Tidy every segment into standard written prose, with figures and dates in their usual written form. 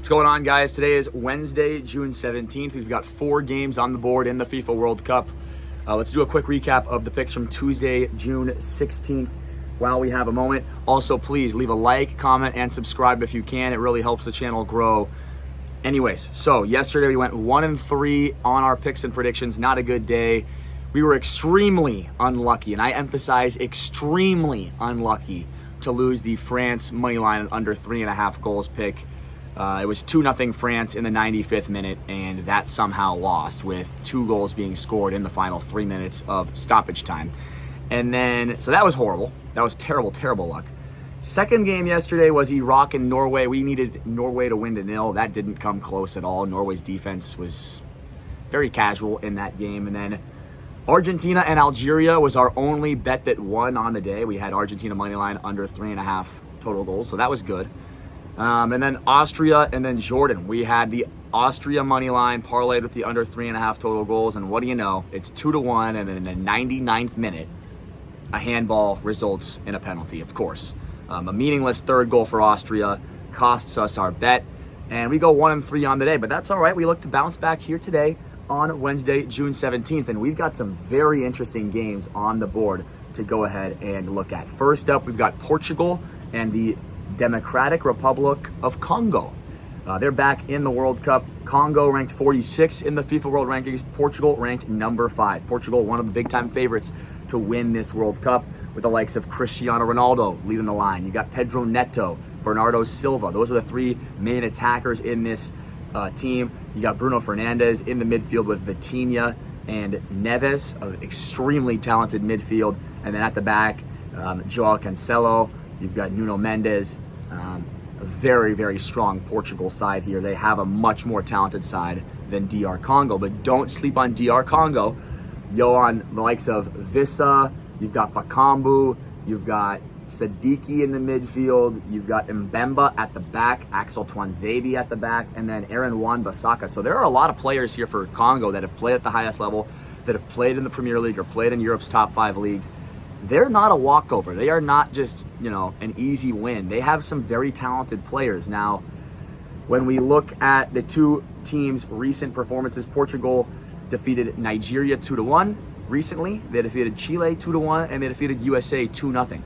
What's going on, guys? Today is Wednesday, June 17th. We've got 4 games on the board in the FIFA World Cup. Let's do a quick recap of the picks from Tuesday, June 16th while we have a moment. Also, please leave a like, comment, and subscribe if you can. It really helps the channel grow. Anyways, so yesterday we went 1-3 on our picks and predictions. Not a good day. We were extremely unlucky, and I emphasize extremely unlucky, to lose the France money line under 3.5 goals pick. It was 2-0 France in the 95th minute, and that somehow lost with 2 goals being scored in the final 3 minutes of stoppage time. And then, so that was horrible. That was terrible, terrible luck. Second game yesterday was Iraq and Norway. We needed Norway to win to 0. That didn't come close at all. Norway's defense was very casual in that game. And then Argentina and Algeria was our only bet that won on the day. We had Argentina money line under 3.5 total goals, so that was good. And then Austria and then Jordan. We had the Austria money line parlayed with the under 3.5 total goals, and what do you know? It's 2-1, and in the 99th minute, a handball results in a penalty, of course. A meaningless third goal for Austria costs us our bet, and we go 1-3 on the day, but that's all right. We look to bounce back here today on Wednesday, June 17th, and we've got some very interesting games on the board to go ahead and look at. First up, we've got Portugal and the Democratic Republic of Congo. They're back in the World Cup. Congo ranked 46 in the FIFA World Rankings. Portugal ranked number 5. Portugal, one of the big-time favorites to win this World Cup, with the likes of Cristiano Ronaldo leading the line. You got Pedro Neto, Bernardo Silva. Those are the 3 main attackers in this team. You got Bruno Fernandes in the midfield with Vitinha and Neves, an extremely talented midfield. And then at the back, Joao Cancelo. You've got Nuno Mendes. A very, very strong Portugal side here. They have a much more talented side than DR Congo, but don't sleep on DR Congo. On the likes of Vissa, you've got Bakambu, you've got Sadiki in the midfield, you've got Mbemba at the back, Axel Tuanzebe at the back, and then Aaron Wan-Bissaka. So there are a lot of players here for Congo that have played at the highest level, that have played in the Premier League or played in Europe's top 5 leagues. They're not a walkover. They are not just, an easy win. They have some very talented players. Now, when we look at the 2 teams' recent performances, Portugal defeated Nigeria 2-1 recently. They defeated Chile 2-1, and they defeated USA 2-0.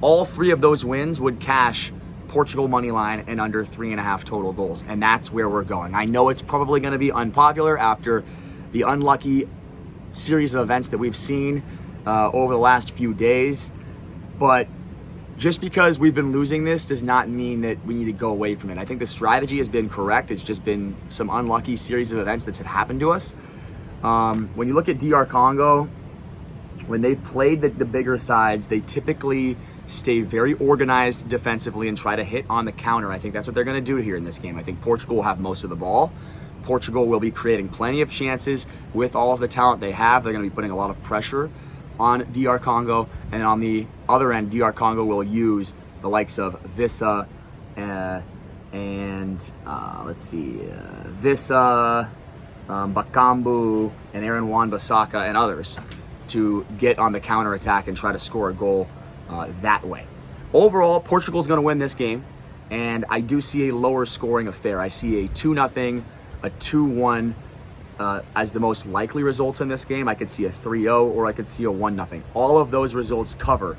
All 3 of those wins would cash Portugal money line and under 3.5 total goals, and that's where we're going. I know it's probably going to be unpopular after the unlucky series of events that we've seen over the last few days, but just because we've been losing this does not mean that we need to go away from it. I think the strategy has been correct. It's just been some unlucky series of events that have happened to us. When you look at DR Congo, when they've played the bigger sides, they typically stay very organized defensively and try to hit on the counter. I think that's what they're going to do here in this game. I think Portugal will have most of the ball. Portugal will be creating plenty of chances with all of the talent they have. They're going to be putting a lot of pressure on DR Congo, and on the other end, DR Congo will use the likes of Vissa Vissa, Bakambu, and Aaron Wan-Bissaka and others to get on the counter attack and try to score a goal that way. Overall, Portugal's going to win this game, and I do see a lower scoring affair. I see a 2-0, a 2-1 as the most likely results in this game. I could see a 3-0, or I could see a 1-0. All of those results cover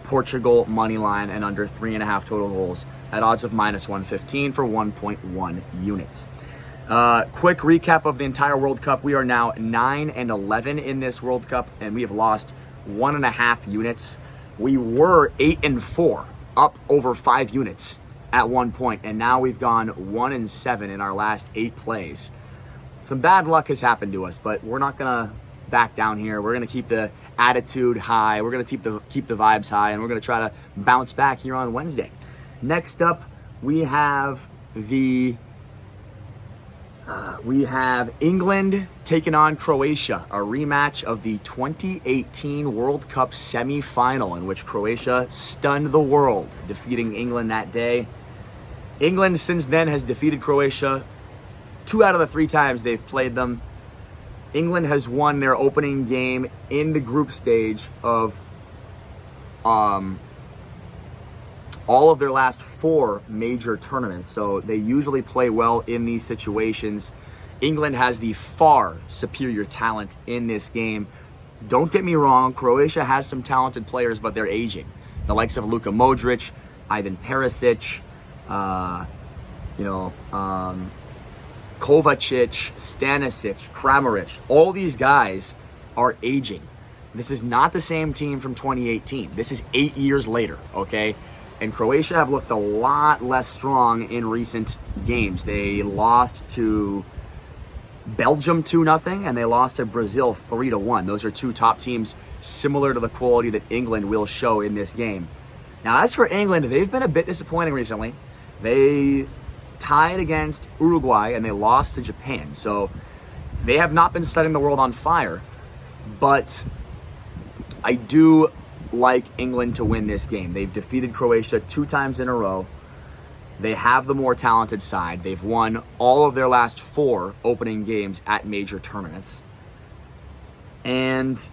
Portugal money line and under 3.5 total goals at odds of -115 for 1.1 units. Quick recap of the entire World Cup. We are now 9-11 in this World Cup, and we have lost 1.5 units. We were 8-4, up over 5 units at one point, and now we've gone 1-7 in our last 8 plays. Some bad luck has happened to us, but we're not gonna back down here. We're gonna keep the attitude high. We're gonna keep the vibes high, and we're gonna try to bounce back here on Wednesday. Next up, we have England taking on Croatia, a rematch of the 2018 World Cup semi-final, in which Croatia stunned the world, defeating England that day. England since then has defeated Croatia 2 out of the 3 times they've played them. England has won their opening game in the group stage of all of their last 4 major tournaments. So they usually play well in these situations. England has the far superior talent in this game. Don't get me wrong, Croatia has some talented players, but they're aging. The likes of Luka Modric, Ivan Perisic, Kovacic, Stanisic, Kramaric, all these guys are aging. This is not the same team from 2018. This is 8 years later, okay? And Croatia have looked a lot less strong in recent games. They lost to Belgium 2-0, and they lost to Brazil 3-1. Those are 2 top teams similar to the quality that England will show in this game. Now, as for England, they've been a bit disappointing recently. They tied against Uruguay, and they lost to Japan. So they have not been setting the world on fire, but I do like England to win this game. They've defeated Croatia 2 times in a row. They have the more talented side. They've won all of their last 4 opening games at major tournaments. And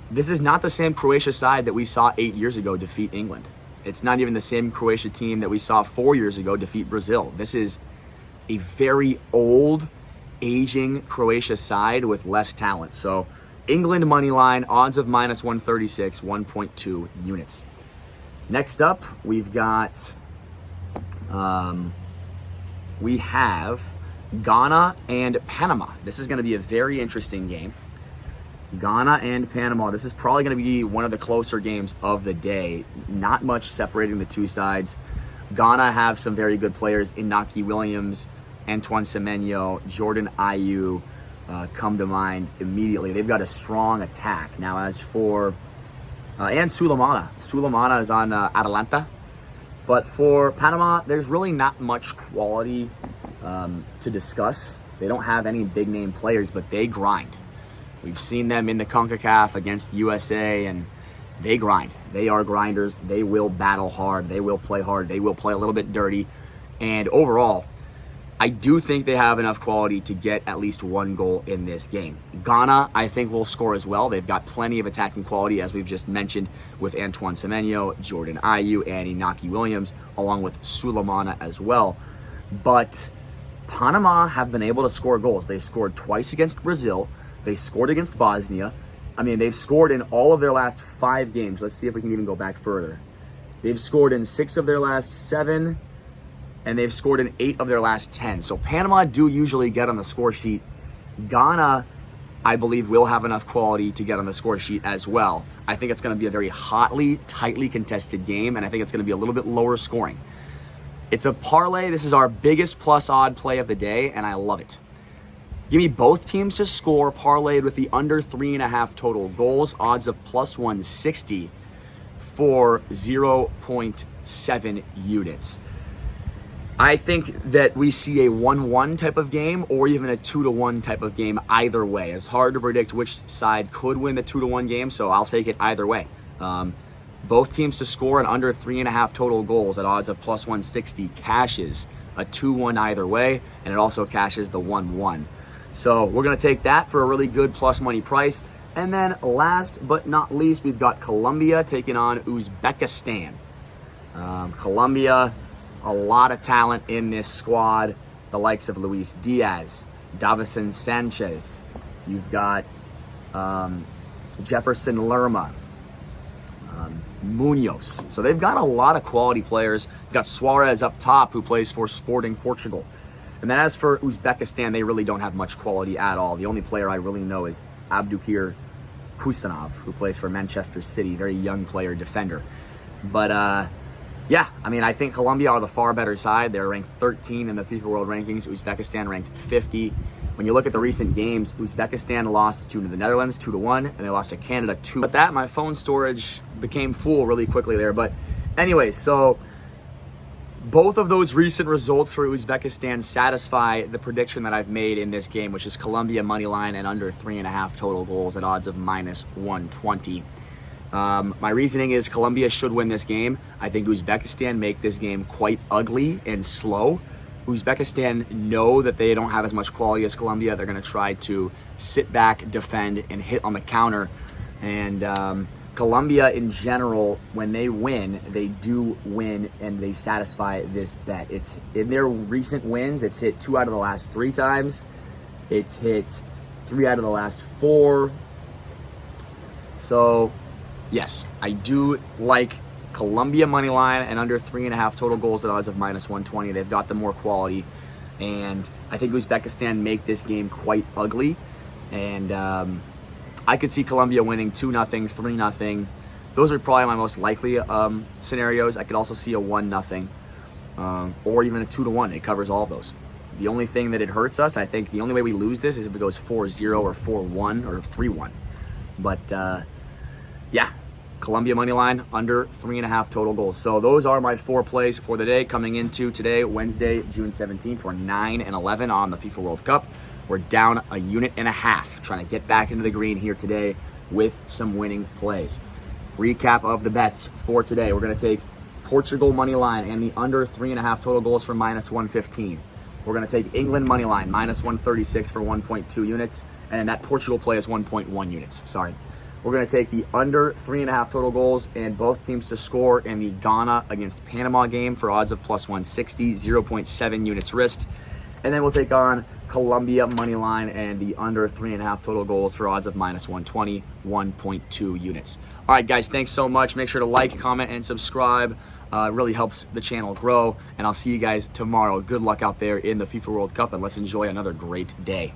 this is not the same Croatia side that we saw 8 years ago defeat England. It's not even the same Croatia team that we saw 4 years ago defeat Brazil. This is a very old, aging Croatia side with less talent. So England money line, odds of -136, 1.2 units. Next up, we've got, we have Ghana and Panama. This is going to be a very interesting game. Ghana and Panama. This is probably going to be one of the closer games of the day. Not much separating the 2 sides. Ghana have some very good players. Inaki Williams, Antoine Semenyo, Jordan Ayew come to mind immediately. They've got a strong attack. Now, as for... and Sulemana. Sulemana is on Atalanta. But for Panama, there's really not much quality to discuss. They don't have any big-name players, but they grind. We've seen them in the CONCACAF against USA, and they grind. They are grinders. They will battle hard. They will play hard. They will play a little bit dirty. And overall, I do think they have enough quality to get at least 1 goal in this game. Ghana, I think, will score as well. They've got plenty of attacking quality, as we've just mentioned, with Antoine Semenyo, Jordan Ayew, and Inaki Williams, along with Sulemana as well. But Panama have been able to score goals. They scored twice against Brazil. They scored against Bosnia. I mean, they've scored in all of their last 5 games. Let's see if we can even go back further. They've scored in 6 of their last 7, and they've scored in 8 of their last 10. So Panama do usually get on the score sheet. Ghana, I believe, will have enough quality to get on the score sheet as well. I think it's going to be a very hotly, tightly contested game, and I think it's going to be a little bit lower scoring. It's a parlay. This is our biggest plus odd play of the day, and I love it. Give me both teams to score, parlayed with the under 3.5 total goals, odds of +160 for 0.7 units. I think that we see a 1-1 type of game or even a 2-1 type of game either way. It's hard to predict which side could win the 2-1 game, so I'll take it either way. Both teams to score an under 3.5 total goals at odds of +160 cashes a 2-1 either way, and it also cashes the 1-1. So we're going to take that for a really good plus money price. And then last but not least, we've got Colombia taking on Uzbekistan. Colombia, a lot of talent in this squad. The likes of Luis Diaz, Davison Sanchez. You've got Jefferson Lerma, Munoz. So they've got a lot of quality players. You've got Suarez up top, who plays for Sporting Portugal. And then as for Uzbekistan, they really don't have much quality at all. The only player I really know is Abdukir Kusanov, who plays for Manchester City, very young player, defender. But yeah, I mean, I think Colombia are the far better side. They're ranked 13 in the FIFA World Rankings. Uzbekistan ranked 50. When you look at the recent games, Uzbekistan lost to the Netherlands 2-1, and they lost to Canada 2. But that, my phone storage became full really quickly there. But anyway, so both of those recent results for Uzbekistan satisfy the prediction that I've made in this game, which is Colombia money line and under 3.5 total goals at odds of -120. My reasoning is Colombia should win this game. I think Uzbekistan make this game quite ugly and slow. Uzbekistan know that they don't have as much quality as Colombia. They're going to try to sit back, defend, and hit on the counter. And Colombia in general, when they win, they do win and they satisfy this bet. It's in their recent wins, it's hit 2 out of the last 3 times. It's hit 3 out of the last 4. So, yes, I do like Colombia money line and under 3.5 total goals at odds of -120. They've got the more quality, and I think Uzbekistan make this game quite ugly. And I could see Colombia winning 2-0, 3-0. Those are probably my most likely scenarios. I could also see a 1-0 or even a 2-1. It covers all of those. The only thing that it hurts us, I think, the only way we lose this is if it goes 4-0 or 4-1 or 3-1. But yeah, Colombia money line under 3.5 total goals. So those are my 4 plays for the day. Coming into today, Wednesday, June 17th, we're 9-11 on the FIFA World Cup. We're down 1.5 units, trying to get back into the green here today with some winning plays. Recap of the bets for today. We're going to take Portugal money line and the under 3.5 total goals for -115. We're going to take England money line -136 for 1.2 units, and that Portugal play is 1.1 units. Sorry. We're going to take the under 3.5 total goals and both teams to score in the Ghana against Panama game for odds of +160, 0.7 units risked. And then we'll take on Colombia money line and the under 3.5 total goals for odds of -120, 1.2 units. All right, guys, thanks so much. Make sure to like, comment, and subscribe. It really helps the channel grow. And I'll see you guys tomorrow. Good luck out there in the FIFA World Cup, and let's enjoy another great day.